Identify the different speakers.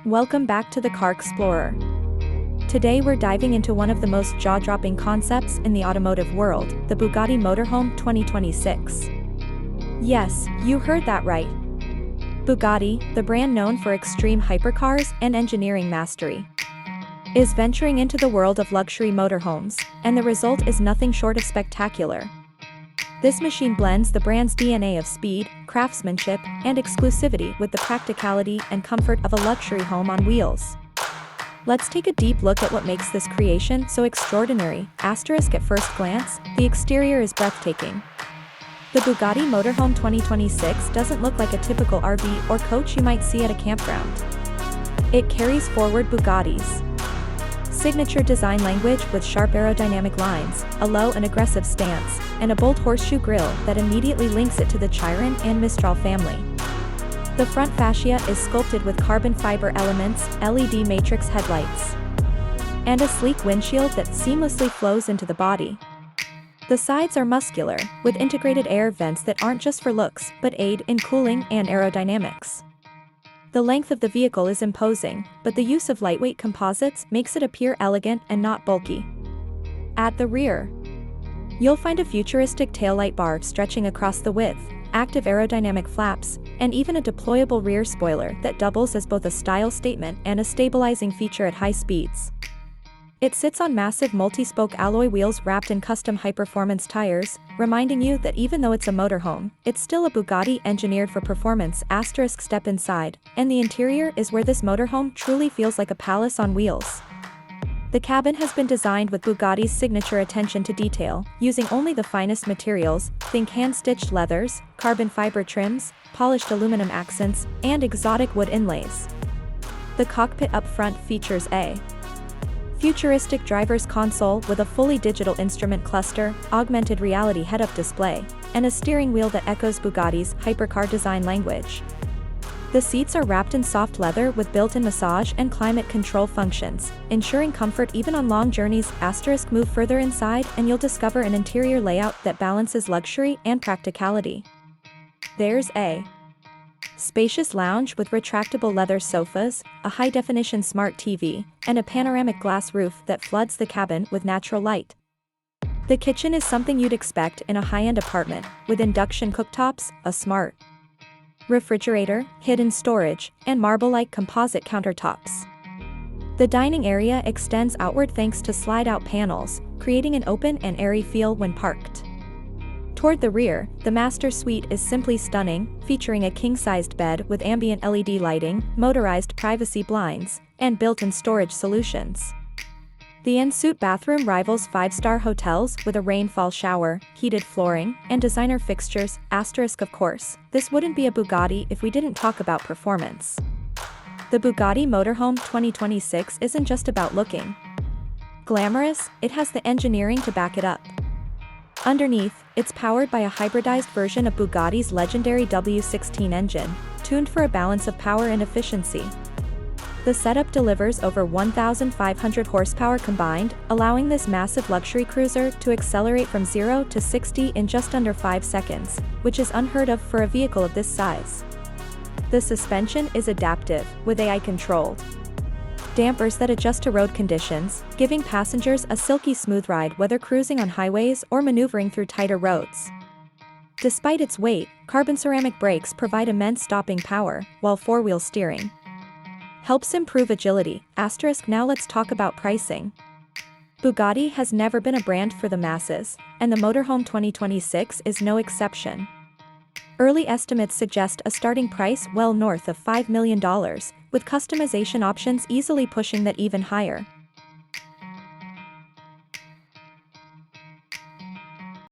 Speaker 1: Welcome back to the Car Xplorer. Today we're diving into one of the most jaw-dropping concepts in the automotive world, the Bugatti Motorhome 2026. Yes, you heard that right. Bugatti, the brand known for extreme hypercars and engineering mastery, is venturing into the world of luxury motorhomes, and the result is nothing short of spectacular. This machine blends the brand's DNA of speed, craftsmanship, and exclusivity with the practicality and comfort of a luxury home on wheels. Let's take a deep look at what makes this creation so extraordinary. At first glance, the exterior is breathtaking. The Bugatti Motorhome 2026 doesn't look like a typical RV or coach you might see at a campground. It carries forward Bugatti's signature design language with sharp aerodynamic lines, a low and aggressive stance, and a bold horseshoe grille that immediately links it to the Chiron and Mistral family. The front fascia is sculpted with carbon fiber elements, LED matrix headlights, and a sleek windshield that seamlessly flows into the body. The sides are muscular, with integrated air vents that aren't just for looks, but aid in cooling and aerodynamics. The length of the vehicle is imposing, but the use of lightweight composites makes it appear elegant and not bulky. At the rear, you'll find a futuristic taillight bar stretching across the width, active aerodynamic flaps, and even a deployable rear spoiler that doubles as both a style statement and a stabilizing feature at high speeds. It sits on massive multi-spoke alloy wheels wrapped in custom high-performance tires, reminding you that even though it's a motorhome, it's still a Bugatti engineered for performance. Step inside, and the interior is where this motorhome truly feels like a palace on wheels. The cabin has been designed with Bugatti's signature attention to detail, using only the finest materials, think hand-stitched leathers, carbon fiber trims, polished aluminum accents, and exotic wood inlays. The cockpit up front features a futuristic driver's console with a fully digital instrument cluster, augmented reality head-up display, and a steering wheel that echoes Bugatti's hypercar design language. The seats are wrapped in soft leather with built-in massage and climate control functions, ensuring comfort even on long journeys. Move further inside and you'll discover an interior layout that balances luxury and practicality. There's a spacious lounge with retractable leather sofas, a high-definition smart TV, and a panoramic glass roof that floods the cabin with natural light. The kitchen is something you'd expect in a high-end apartment, with induction cooktops, a smart refrigerator, hidden storage, and marble-like composite countertops. The dining area extends outward thanks to slide-out panels, creating an open and airy feel when parked. Toward the rear, the master suite is simply stunning, featuring a king-sized bed with ambient LED lighting, motorized privacy blinds, and built-in storage solutions. The en-suite bathroom rivals five-star hotels with a rainfall shower, heated flooring, and designer fixtures. Of course, this wouldn't be a Bugatti if we didn't talk about performance. The Bugatti Motorhome 2026 isn't just about looking glamorous, it has the engineering to back it up. Underneath, it's powered by a hybridized version of Bugatti's legendary W16 engine, tuned for a balance of power and efficiency. The setup delivers over 1,500 horsepower combined, allowing this massive luxury cruiser to accelerate from 0 to 60 in just under 5 seconds, which is unheard of for a vehicle of this size. The suspension is adaptive, with AI-controlled dampers that adjust to road conditions, giving passengers a silky smooth ride whether cruising on highways or maneuvering through tighter roads. Despite its weight, carbon ceramic brakes provide immense stopping power, while four-wheel steering helps improve agility. Now let's talk about pricing. Bugatti has never been a brand for the masses, and the Motorhome 2026 is no exception. Early estimates suggest a starting price well north of $5 million, with customization options easily pushing that even higher.